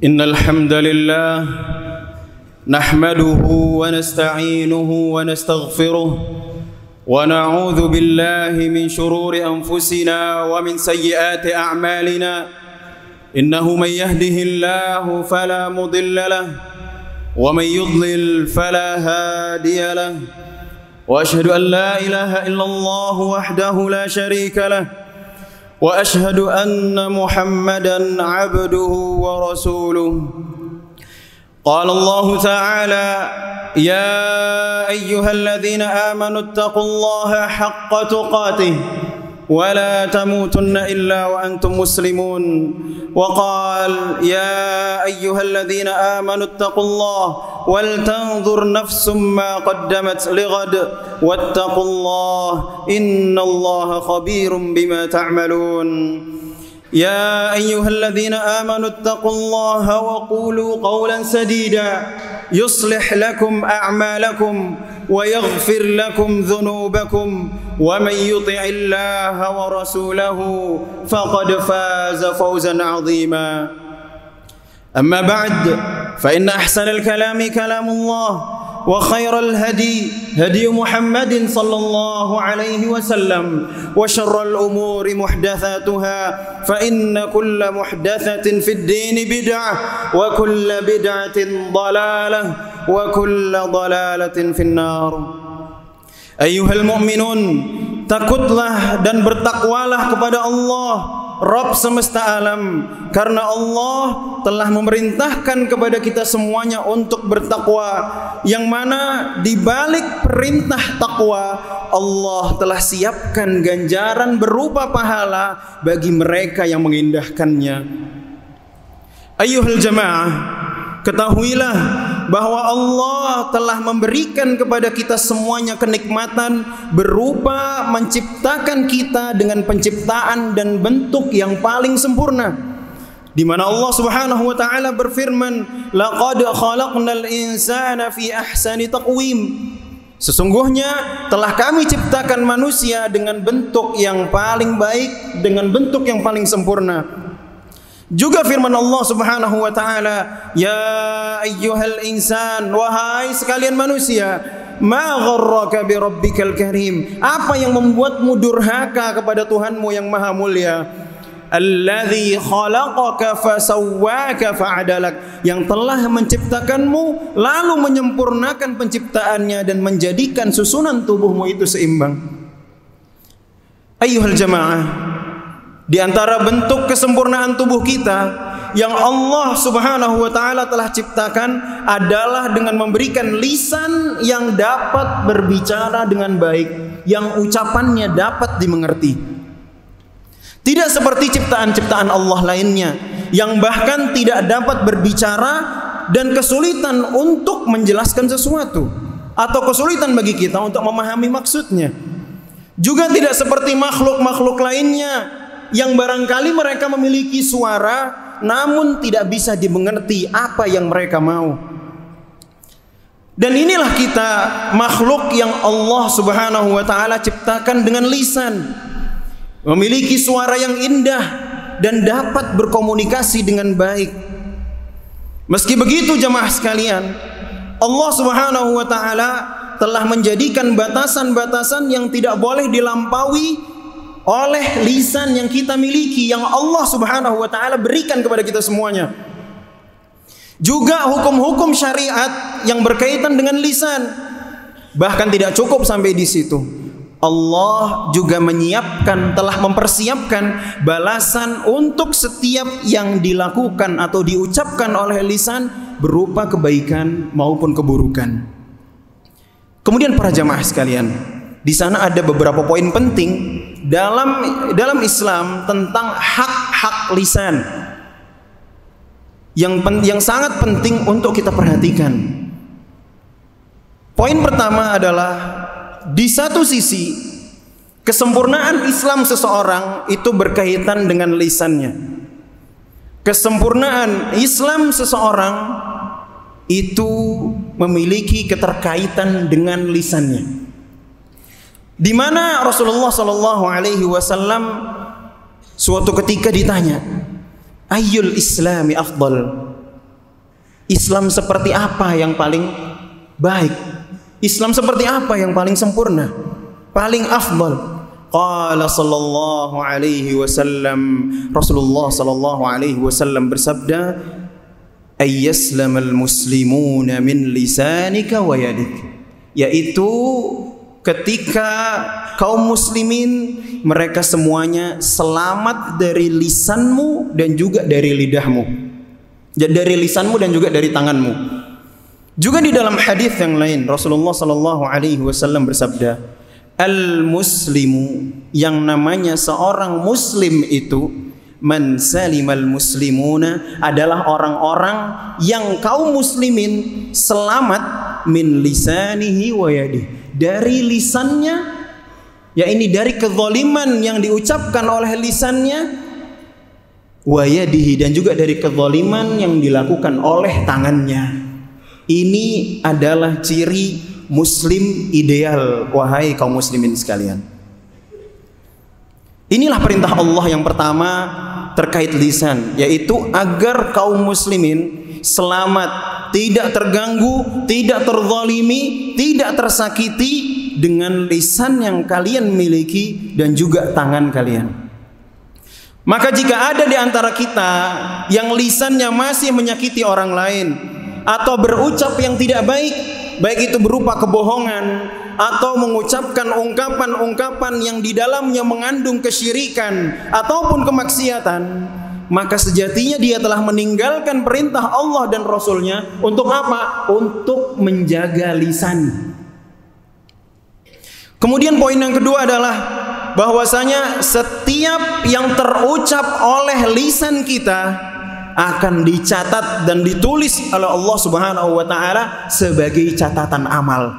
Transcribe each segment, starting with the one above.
إن الحمد لله نحمده ونستعينه ونستغفره ونعوذ بالله من شرور أنفسنا ومن سيئات أعمالنا إنه من يهده الله فلا مضل له ومن يضلل فلا هادي له وأشهد أن لا إله إلا الله وحده لا شريك له وأشهد أن محمدًا عبده ورسوله قال الله تعالى يا أيها الذين آمنوا اتقوا الله حق تقاته ولا تموتن إلا وأنتم مسلمون وقال يا أيها الذين آمنوا اتقوا الله ولتنظر نفس ما قدمت لغد واتقوا الله إن الله خبير بما تعملون يا أيها الذين آمنوا اتقوا الله وقولوا قولا سديدا يصلح لكم أعمالكم ويغفر لكم ذنوبكم ومن يطع الله ورسوله فقد فاز فوزا عظيما أما بعد فإن أحسن الكلام كلام الله وخير الهدي هدي محمد صلى الله عليه وسلم وشر الأمور محدثاتها فإن كل محدثة في الدين بدعة وكل بدعة ضلالة وكل ضلالة في النار. أيها المؤمنون, takutlah dan bertakwalah kepada Allah Rabb semesta alam, karena Allah telah memerintahkan kepada kita semuanya untuk bertakwa, yang mana di balik perintah takwa Allah telah siapkan ganjaran berupa pahala bagi mereka yang mengindahkannya. Ayyuhal jamaah, ketahuilah bahwa Allah telah memberikan kepada kita semuanya kenikmatan berupa menciptakan kita dengan penciptaan dan bentuk yang paling sempurna, di mana Allah Subhanahu wa taala berfirman, laqad khalaqnal insana fi ahsani taqwim. Sesungguhnya telah kami ciptakan manusia dengan bentuk yang paling baik, dengan bentuk yang paling sempurna. Juga firman Allah Subhanahu wa taala, ya ayyuhal insan, wahai sekalian manusia, ma gharraka bi rabbikal karim, apa yang membuatmu durhaka kepada Tuhanmu yang maha mulia? Alladzi khalaqaka fasawwaka fa'adalak, yang telah menciptakanmu lalu menyempurnakan penciptaannya dan menjadikan susunan tubuhmu itu seimbang. Ayyuhal jamaah, di antara bentuk kesempurnaan tubuh kita yang Allah Subhanahu wa taala telah ciptakan adalah dengan memberikan lisan yang dapat berbicara dengan baik, yang ucapannya dapat dimengerti. Tidak seperti ciptaan-ciptaan Allah lainnya yang bahkan tidak dapat berbicara dan kesulitan untuk menjelaskan sesuatu atau kesulitan bagi kita untuk memahami maksudnya. Juga tidak seperti makhluk-makhluk lainnya yang barangkali mereka memiliki suara namun tidak bisa dimengerti apa yang mereka mau. Dan inilah kita, makhluk yang Allah Subhanahu wa taala ciptakan dengan lisan, memiliki suara yang indah dan dapat berkomunikasi dengan baik. Meski begitu jamaah sekalian, Allah Subhanahu wa taala telah menjadikan batasan-batasan yang tidak boleh dilampaui oleh lisan yang kita miliki, yang Allah Subhanahu wa taala berikan kepada kita semuanya. Juga hukum-hukum syariat yang berkaitan dengan lisan. Bahkan tidak cukup sampai di situ. Allah juga menyiapkan, telah mempersiapkan balasan untuk setiap yang dilakukan atau diucapkan oleh lisan berupa kebaikan maupun keburukan. Kemudian para jamaah sekalian, di sana ada beberapa poin penting dalam Islam tentang hak-hak lisan yang sangat penting untuk kita perhatikan. Poin pertama adalah, di satu sisi kesempurnaan Islam seseorang itu berkaitan dengan lisannya. Kesempurnaan Islam seseorang itu memiliki keterkaitan dengan lisannya. Di mana Rasulullah sallallahu alaihi wasallam suatu ketika ditanya, ayyul islami afdal? Islam seperti apa yang paling baik? Islam seperti apa yang paling sempurna, paling afdal? Qala sallallahu alaihi wasallam, Rasulullah sallallahu alaihi wasallam bersabda, ayyaslamal muslimuna min lisanika wa yadik, yaitu ketika kaum muslimin mereka semuanya selamat dari lisanmu dan juga dari lidahmu, dari lisanmu dan juga dari tanganmu. Juga di dalam hadis yang lain Rasulullah sallallahu alaihi wasallam bersabda, al-muslimu, yang namanya seorang muslim itu, man salimal muslimuna, adalah orang-orang yang kaum muslimin selamat min lisanihi wa yadihi, dari lisannya, ya ini dari kezaliman yang diucapkan oleh lisannya, wa yadihi, dan juga dari kezaliman yang dilakukan oleh tangannya. Ini adalah ciri muslim ideal, wahai kaum muslimin sekalian. Inilah perintah Allah yang pertama terkait lisan, yaitu agar kaum muslimin selamat, tidak terganggu, tidak terzalimi, tidak tersakiti dengan lisan yang kalian miliki dan juga tangan kalian. Maka jika ada di antara kita yang lisannya masih menyakiti orang lain atau berucap yang tidak baik, baik itu berupa kebohongan atau mengucapkan ungkapan-ungkapan yang di dalamnya mengandung kesyirikan ataupun kemaksiatan, maka sejatinya dia telah meninggalkan perintah Allah dan Rasulnya. Untuk apa? Untuk menjaga lisan. Kemudian poin yang kedua adalah bahwasanya setiap yang terucap oleh lisan kita akan dicatat dan ditulis oleh Allah Subhanahu wa taala sebagai catatan amal.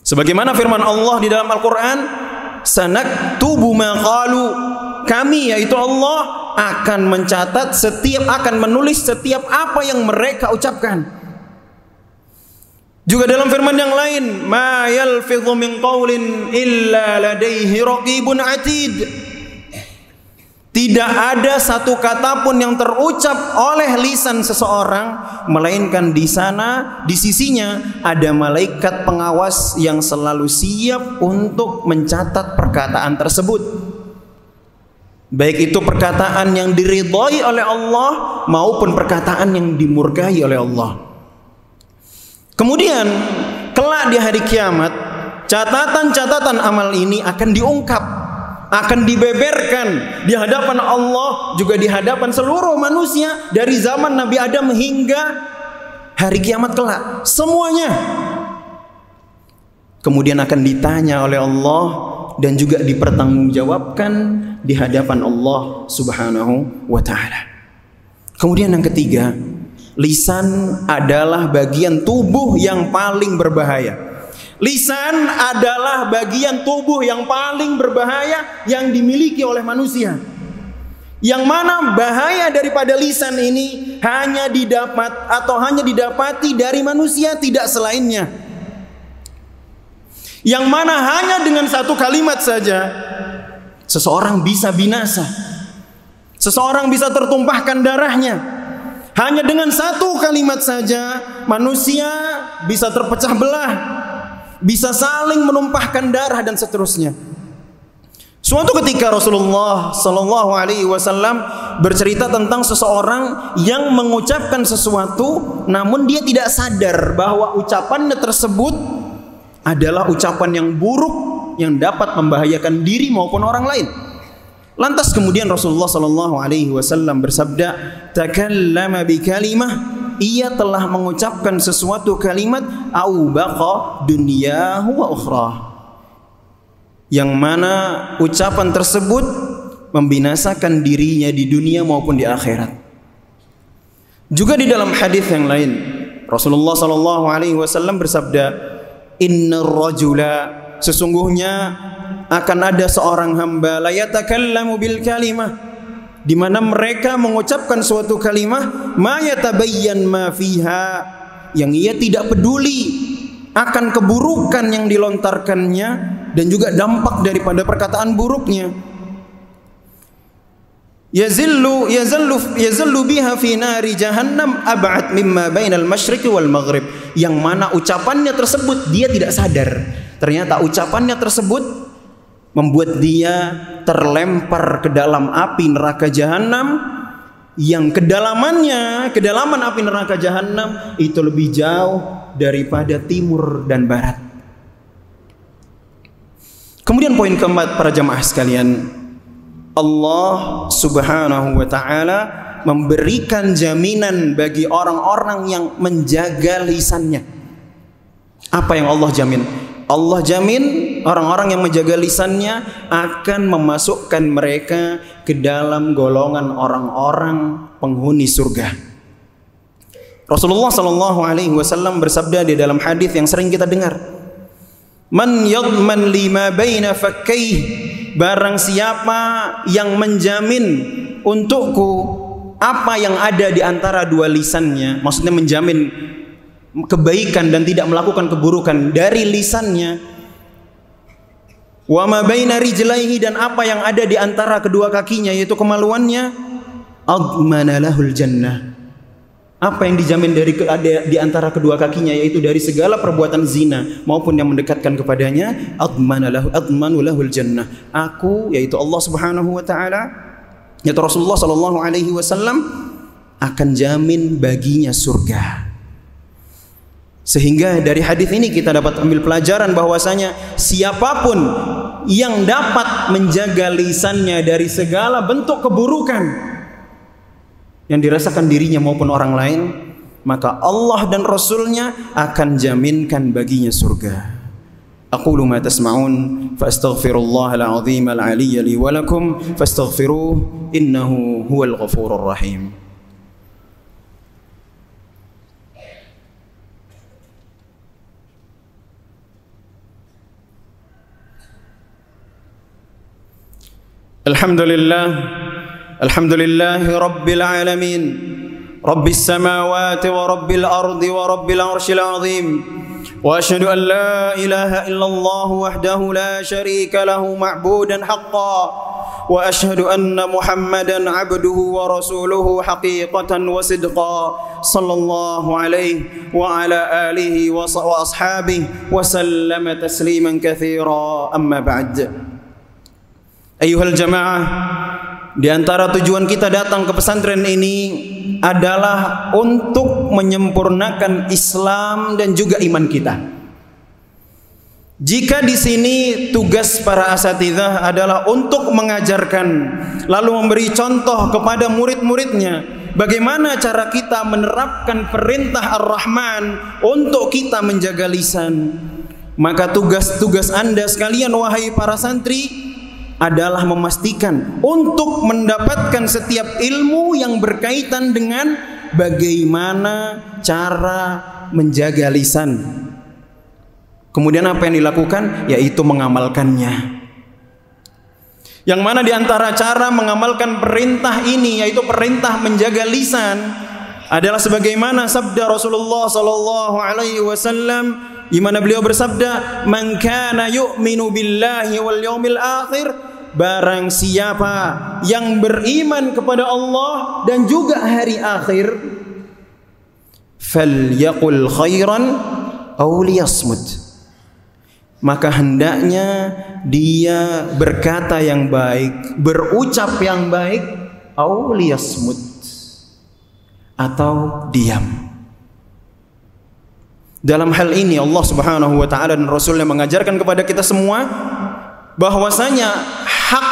Sebagaimana firman Allah di dalam Al-Qur'an, sanaktubu ma qalu, kami yaitu Allah akan mencatat akan menulis setiap apa yang mereka ucapkan. Juga dalam firman yang lain, ma yalfidhu min qaulin illa ladaihi raqibun atid. Tidak ada satu kata pun yang terucap oleh lisan seseorang melainkan di sana, di sisinya ada malaikat pengawas yang selalu siap untuk mencatat perkataan tersebut. Baik itu perkataan yang diridhai oleh Allah maupun perkataan yang dimurkai oleh Allah. Kemudian kelak di hari kiamat, catatan-catatan amal ini akan diungkap, akan dibeberkan di hadapan Allah, juga di hadapan seluruh manusia dari zaman Nabi Adam hingga hari kiamat kelak, semuanya kemudian akan ditanya oleh Allah dan juga dipertanggungjawabkan di hadapan Allah Subhanahu wa taala. Kemudian yang ketiga, lisan adalah bagian tubuh yang paling berbahaya. Lisan adalah bagian tubuh yang paling berbahaya yang dimiliki oleh manusia. Yang mana bahaya daripada lisan ini hanya didapati dari manusia, tidak selainnya. Yang mana hanya dengan satu kalimat saja seseorang bisa binasa, seseorang bisa tertumpahkan darahnya. Hanya dengan satu kalimat saja manusia bisa terpecah belah, bisa saling menumpahkan darah dan seterusnya. Suatu ketika Rasulullah sallallahu alaihi wasallam bercerita tentang seseorang yang mengucapkan sesuatu namun dia tidak sadar bahwa ucapannya tersebut adalah ucapan yang buruk yang dapat membahayakan diri maupun orang lain. Lantas kemudian Rasulullah sallallahu alaihi wasallam bersabda, "Takallama bi kalimah", ia telah mengucapkan sesuatu kalimat au baqa dunyahu wa ukhrah, yang mana ucapan tersebut membinasakan dirinya di dunia maupun di akhirat. Juga di dalam hadis yang lain Rasulullah sallallahu alaihi wasallam bersabda, "Innar rajula", sesungguhnya akan ada seorang hamba, la yatakallamu bil kalimah, di mana mereka mengucapkan suatu kalimah, ma yatabayyan ma fiha, yang ia tidak peduli akan keburukan yang dilontarkannya dan juga dampak daripada perkataan buruknya. yazillu biha fi nari jahannam ab'ad mimma bainal masyriqi wal maghrib. Yang mana ucapannya tersebut dia tidak sadar. Ternyata ucapannya tersebut membuat dia terlempar ke dalam api neraka jahanam, yang kedalaman api neraka jahanam itu lebih jauh daripada timur dan barat. Kemudian poin keempat, para jamaah sekalian, Allah Subhanahu wa ta'ala memberikan jaminan bagi orang-orang yang menjaga lisannya. Apa yang Allah jamin? Allah jamin orang-orang yang menjaga lisannya akan memasukkan mereka ke dalam golongan orang-orang penghuni surga. Rasulullah sallallahu alaihi wasallam bersabda di dalam hadis yang sering kita dengar, "Man yadman lima baina fakkaihi." Barang siapa yang menjamin untukku apa yang ada di antara dua lisannya, maksudnya menjamin kebaikan dan tidak melakukan keburukan dari lisannya, wa ma baina rijlaihi, dan apa yang ada di antara kedua kakinya yaitu kemaluannya, admana lahul jannah. Apa yang dijamin dari ada di antara kedua kakinya yaitu dari segala perbuatan zina maupun yang mendekatkan kepadanya, admanu lahul jannah. Aku, yaitu Allah Subhanahu wa taala, yaitu Rasulullah sallallahu alaihi wasallam, akan jamin baginya surga. Sehingga dari hadis ini kita dapat ambil pelajaran bahwasanya siapapun yang dapat menjaga lisannya dari segala bentuk keburukan yang dirasakan dirinya maupun orang lain, maka Allah dan Rasulnya akan jaminkan baginya surga. Aqulu ma tasma'un fa astaghfirullahal azim al aliyya li wa lakum fastaghfiruhu innahu huwal ghafurur rahim. Alhamdulillah, alhamdulillahi rabbil alamin, rabbis samawati wa rabbil ardi wa rabbil arshil azim, wa ashhadu an la ilaha illallah wahdahu la syarika lahu ma'budan haqqan, wa ashhadu anna muhammadan abduhu wa rasuluhu haqiqatan wa sidqan, sallallahu alaihi wa ala alihi wa ashabihi wa sallama tasliman katsira. Amma ba'd. Ayyuhal jamaah, di antara tujuan kita datang ke pesantren ini adalah untuk menyempurnakan Islam dan juga iman kita. Jika di sini tugas para asatidzah adalah untuk mengajarkan, lalu memberi contoh kepada murid-muridnya bagaimana cara kita menerapkan perintah Ar-Rahman untuk kita menjaga lisan, maka tugas-tugas Anda sekalian wahai para santri adalah memastikan untuk mendapatkan setiap ilmu yang berkaitan dengan bagaimana cara menjaga lisan. Kemudian apa yang dilakukan? Yaitu mengamalkannya. Yang mana diantara cara mengamalkan perintah ini, yaitu perintah menjaga lisan, adalah sebagaimana sabda Rasulullah sallallahu alaihi wasallam, di mana beliau bersabda, "Man kana yu'minu billahi wal yawmil akhir." Barang siapa yang beriman kepada Allah dan juga hari akhir, falyaqul khairan aw liyasmut, maka hendaknya dia berkata yang baik, berucap yang baik, aw liyasmut, atau diam. Dalam hal ini Allah Subhanahu wa taala dan Rasulnya mengajarkan kepada kita semua bahwasanya hak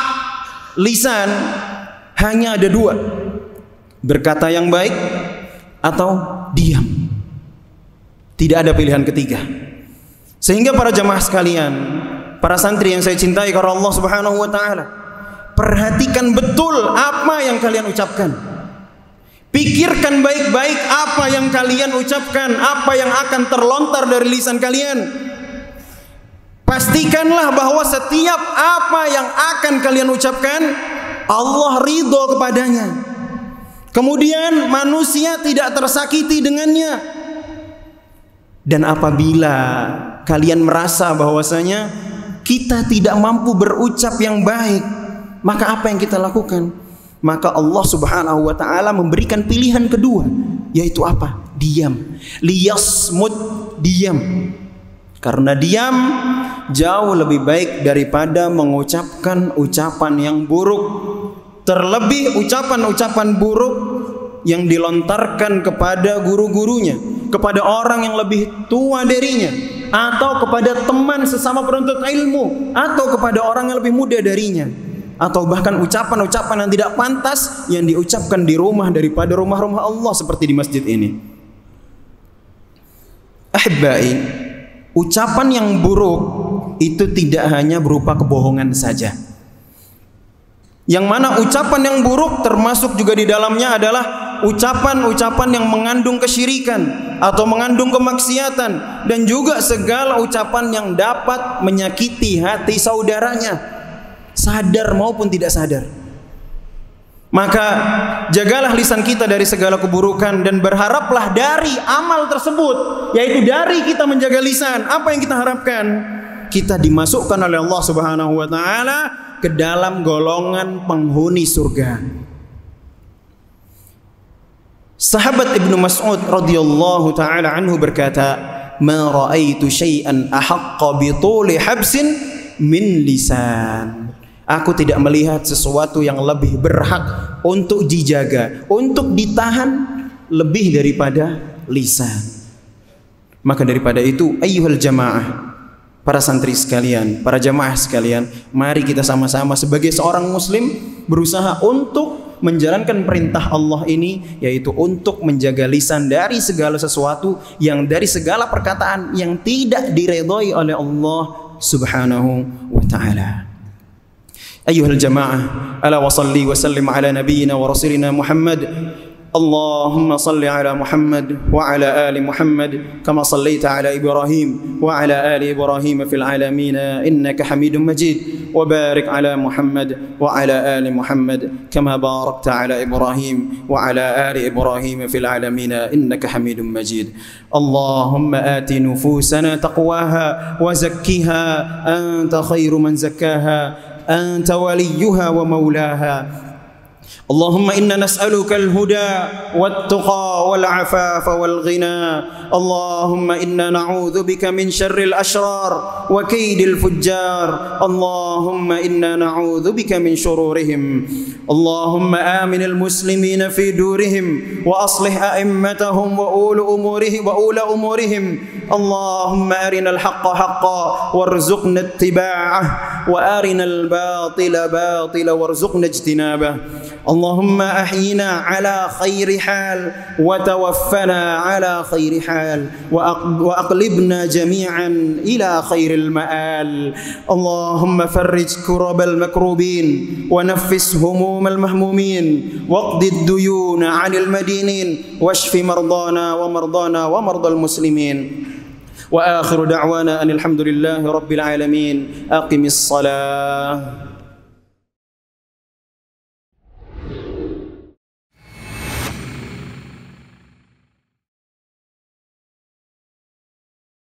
lisan hanya ada dua, berkata yang baik atau diam. Tidak ada pilihan ketiga. Sehingga para jamaah sekalian, para santri yang saya cintai karena Allah Subhanahu wa taala, perhatikan betul apa yang kalian ucapkan. Pikirkan baik-baik apa yang kalian ucapkan, apa yang akan terlontar dari lisan kalian. Pastikanlah bahwa setiap apa yang akan kalian ucapkan Allah ridho kepadanya. Kemudian manusia tidak tersakiti dengannya. Dan apabila kalian merasa bahwasanya kita tidak mampu berucap yang baik, maka apa yang kita lakukan? maka Allah Subhanahu wa taala memberikan pilihan kedua, yaitu apa? Diam. Liyasmut, diam. Karena diam jauh lebih baik daripada mengucapkan ucapan yang buruk. Terlebih ucapan-ucapan buruk yang dilontarkan kepada guru-gurunya, kepada orang yang lebih tua darinya, atau kepada teman sesama penuntut ilmu, atau kepada orang yang lebih muda darinya, atau bahkan ucapan-ucapan yang tidak pantas yang diucapkan di rumah daripada rumah-rumah Allah seperti di masjid ini. Ahibbai, ucapan yang buruk itu tidak hanya berupa kebohongan saja. Yang mana ucapan yang buruk termasuk juga di dalamnya adalah ucapan-ucapan yang mengandung kesyirikan atau mengandung kemaksiatan, dan juga segala ucapan yang dapat menyakiti hati saudaranya, sadar maupun tidak sadar. Maka jagalah lisan kita dari segala keburukan dan berharaplah dari amal tersebut, yaitu dari kita menjaga lisan. Apa yang kita harapkan? Kita dimasukkan oleh Allah Subhanahu wa taala ke dalam golongan penghuni surga. Sahabat Ibnu Mas'ud radhiyallahu taala anhu berkata, "Ma ra'aitu syai'an ahaqqa bi tuli habsin min lisan." Aku tidak melihat sesuatu yang lebih berhak untuk dijaga, untuk ditahan lebih daripada lisan. Maka daripada itu, ayyuhal jamaah, para santri sekalian, para jamaah sekalian, mari kita sama-sama sebagai seorang muslim berusaha untuk menjalankan perintah Allah ini, yaitu untuk menjaga lisan dari segala sesuatu, yang dari segala perkataan yang tidak diredhoi oleh Allah Subhanahu wa taala. Ayyuhal jamaah, ala wa salli wa sallim ala nabiyyina wa rasulina Muhammad. Allahumma salli ala Muhammad wa ala ali Muhammad kama sallaita ala Ibrahim wa ala ali Ibrahim fil alamin innaka Hamidum Majid, wa barik ala Muhammad wa ala ali Muhammad kama barakta ala Ibrahim wa ala ali Ibrahim fil alamin innaka Hamidum Majid. Allahumma ati nufusana taqwaha wa zakkiha anta khairu man zakkaha anta waliyuha wa maulaha. اللهم إنا نسألك الهدى والتقى والعفاف والغنى. اللهم إنا نعوذ بك من شر الأشرار وكيد الفجار. اللهم إنا نعوذ بك من شرورهم. اللهم آمن المسلمين في دورهم وأصلح أئمتهم وأولى أمورهم. اللهم أرنا الحق حقا وارزقنا اتباعه وأرنا الباطل باطلا وارزقنا اجتنابه. اللهم أحينا على خير حال وتوفنا على خير حال وأقلبنا جميعا إلى خير المآل. اللهم فرج كرب المكروبين ونفس هموم المهمومين واقض الديون عن المدينين واشف مرضانا ومرضى المسلمين. وآخر دعوانا أن الحمد لله رب العالمين. أقم الصلاة.